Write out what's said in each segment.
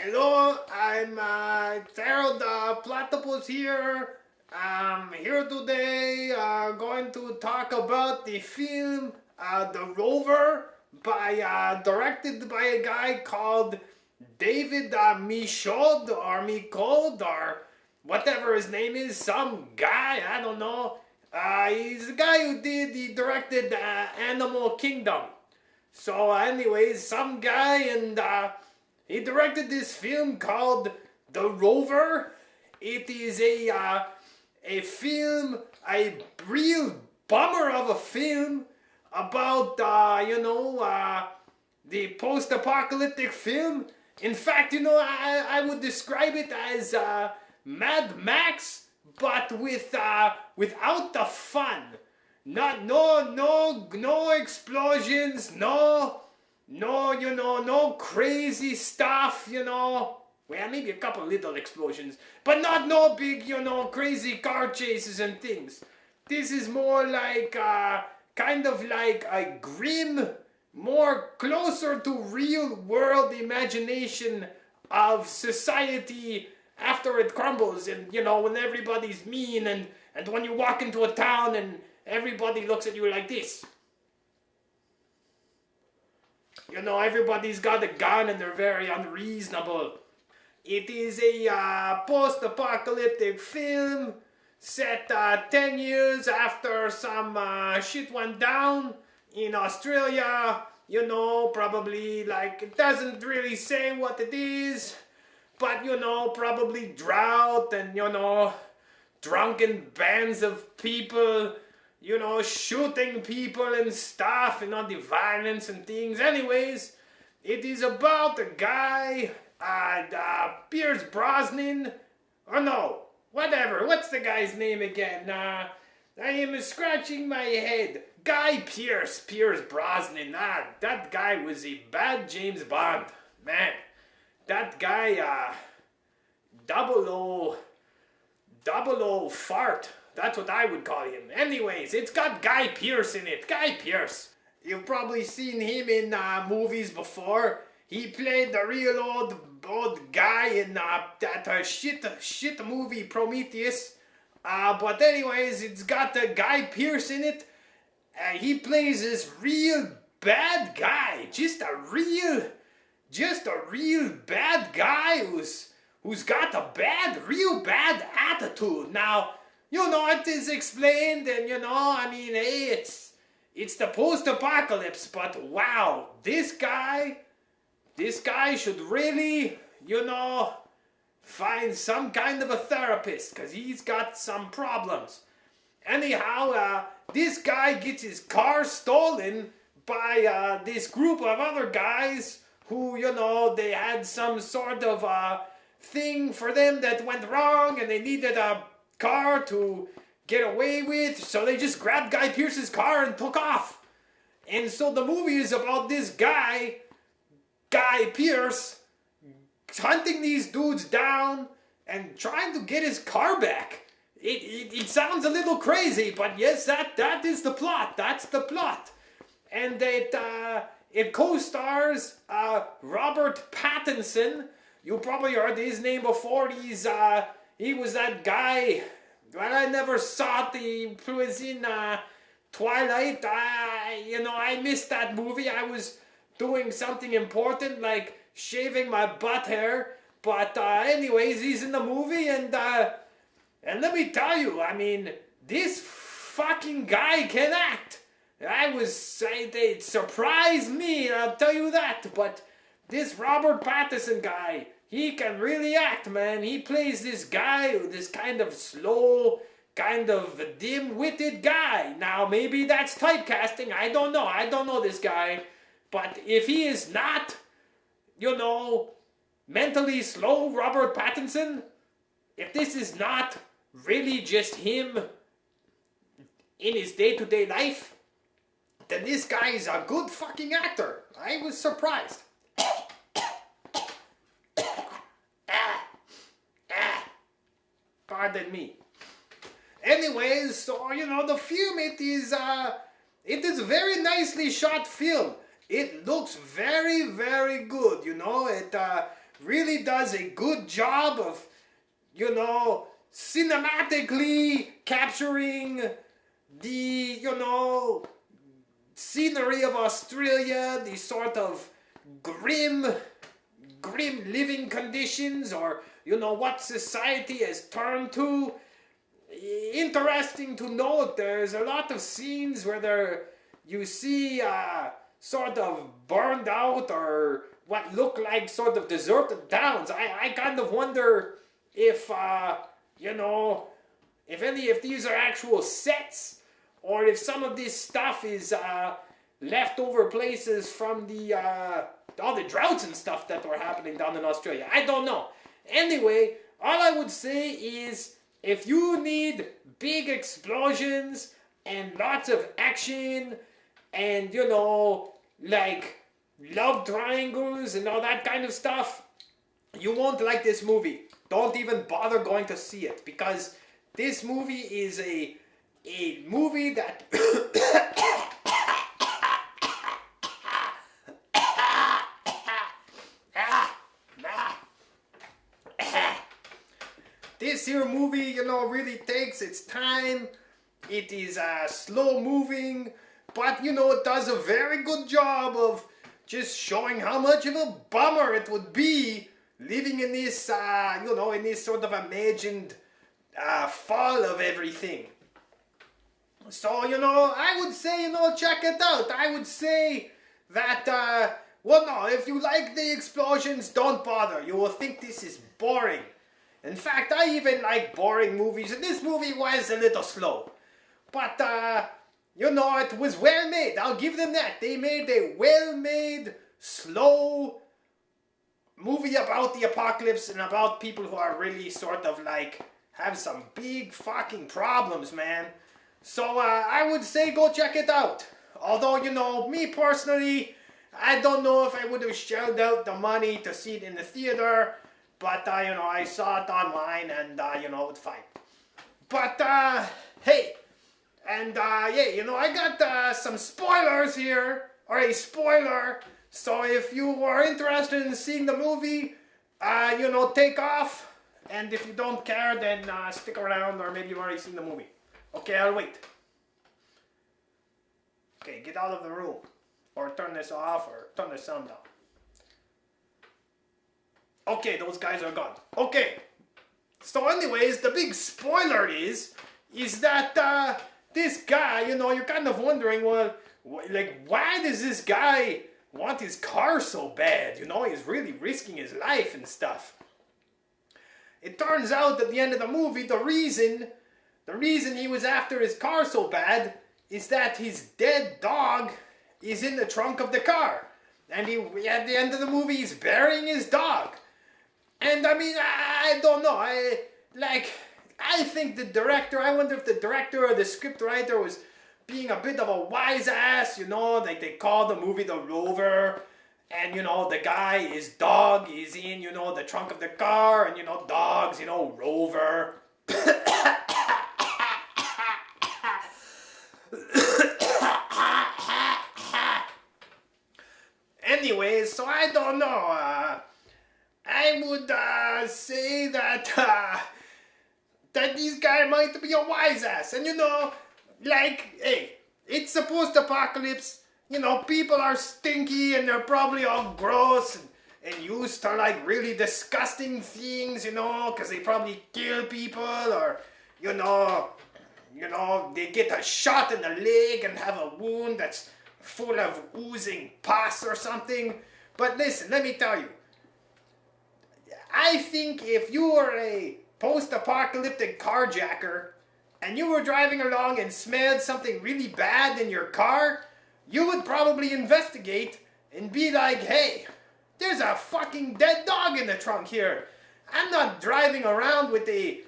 Hello, I'm Harold Platypus here. I'm here today going to talk about the film The Rover directed by a guy called David Michod or whatever his name is, some guy, I don't know. He's the guy he directed Animal Kingdom. So anyways, some guy and he directed this film called The Rover. It is a film, a real bummer of a film about the post-apocalyptic film. In fact, I would describe it as Mad Max, but without the fun. No explosions, no crazy stuff, Well, maybe a couple little explosions, but not no big, crazy car chases and things. This is more like, kind of like a grim, more closer to real world imagination of society after it crumbles, and, when everybody's mean, and when you walk into a town and everybody looks at you like this. Everybody's got a gun and they're very unreasonable. It is a post-apocalyptic film set 10 years after some shit went down in Australia. Probably like, it doesn't really say what it is, but probably drought and drunken bands of people, shooting people and stuff, the violence and things. Anyways, it is about a guy, Pierce Brosnan, or no, whatever, what's the guy's name again? I am scratching my head. Guy Pierce Brosnan. That guy was a bad James Bond. Man, that guy, double O fart. That's what I would call him. Anyways, it's got Guy Pearce in it. Guy Pearce. You've probably seen him in movies before. He played the real old guy in that shit movie Prometheus. But anyways, it's got Guy Pearce in it. He plays this real bad guy. Just a real bad guy who's got a real bad attitude. Now, it is explained, and hey, it's the post-apocalypse, but wow, this guy should really, find some kind of a therapist, because he's got some problems. Anyhow, this guy gets his car stolen by this group of other guys who, they had some sort of thing for them that went wrong, and they needed a car to get away with, so they just grabbed Guy Pearce's car and took off. And so the movie is about this guy Pearce, hunting these dudes down and trying to get his car back. It sounds a little crazy, but yes, that is the plot. That's the plot. And it co-stars Robert Pattinson. You probably heard his name before. He was that guy. Well, I never saw it. He was in Twilight. I missed that movie. I was doing something important like shaving my butt hair. But anyways, he's in the movie, and let me tell you, this fucking guy can act. It surprised me, I'll tell you that. But this Robert Pattinson guy, he can really act, man. He plays this guy, this kind of slow, kind of dim-witted guy. Now, maybe that's typecasting. I don't know. I don't know this guy. But if he is not, mentally slow Robert Pattinson, if this is not really just him in his day-to-day life, then this guy is a good fucking actor. I was surprised. Pardon me. Anyways, so the film, it is a very nicely shot film. It looks very, very good, It really does a good job of, cinematically capturing the, scenery of Australia, the sort of grim, living conditions, or, what society has turned to. Interesting to note, there's a lot of scenes where you see sort of burned out or what look like sort of deserted towns. I kind of wonder if, if these are actual sets, or if some of this stuff is leftover places from all the droughts and stuff that were happening down in Australia. I don't know. Anyway, all I would say is, if you need big explosions and lots of action and, like love triangles and all that kind of stuff, you won't like this movie. Don't even bother going to see it, because this movie is a movie that this here movie, really takes its time. It is slow moving, but it does a very good job of just showing how much of a bummer it would be living in this, in this sort of imagined fall of everything. So, I would say, check it out. I would say that, if you like the explosions, don't bother. You will think this is boring. In fact, I even like boring movies, and this movie was a little slow. But, it was well made. I'll give them that. They made a well-made, slow movie about the apocalypse and about people who are really sort of like, have some big fucking problems, man. So, I would say go check it out. Although, me personally, I don't know if I would have shelled out the money to see it in the theater. But, I saw it online and, it's fine. But, hey, and, I got some spoilers here, or a spoiler. So if you are interested in seeing the movie, take off. And if you don't care, then stick around, or maybe you've already seen the movie. Okay, I'll wait. Okay, get out of the room. Or turn this off, or turn the sound down. Okay, those guys are gone. Okay. So anyways, the big spoiler is that this guy, you're kind of wondering, well, why does this guy want his car so bad? He's really risking his life and stuff. It turns out at the end of the movie, the reason he was after his car so bad is that his dead dog is in the trunk of the car. And at the end of the movie, he's burying his dog. And I mean, I don't know. I think the director, I wonder if the director or the script writer was being a bit of a wise ass, like they call the movie the Rover. And, the guy, his dog is in, the trunk of the car. And, dogs, Rover. Anyways, so I don't know. I would say that this guy might be a wise ass. And hey, it's a post-apocalypse. People are stinky and they're probably all gross and used to like really disgusting things, because they probably kill people, or, they get a shot in the leg and have a wound that's full of oozing pus or something. But listen, let me tell you. I think if you were a post-apocalyptic carjacker and you were driving along and smelled something really bad in your car, you would probably investigate and be like, hey, there's a fucking dead dog in the trunk here. I'm not driving around with a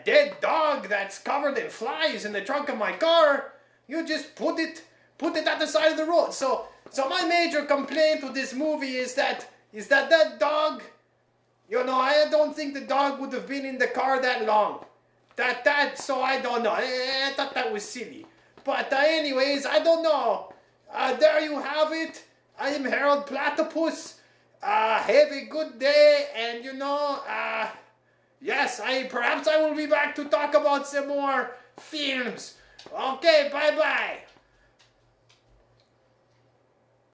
dead dog that's covered in flies in the trunk of my car. You just put it at the side of the road. So my major complaint with this movie is that dog, I don't think the dog would have been in the car that long. So I don't know. I thought that was silly. But anyways, I don't know. There you have it. I am Harold Platypus. have a good day, and yes, perhaps I will be back to talk about some more films. Okay, bye bye.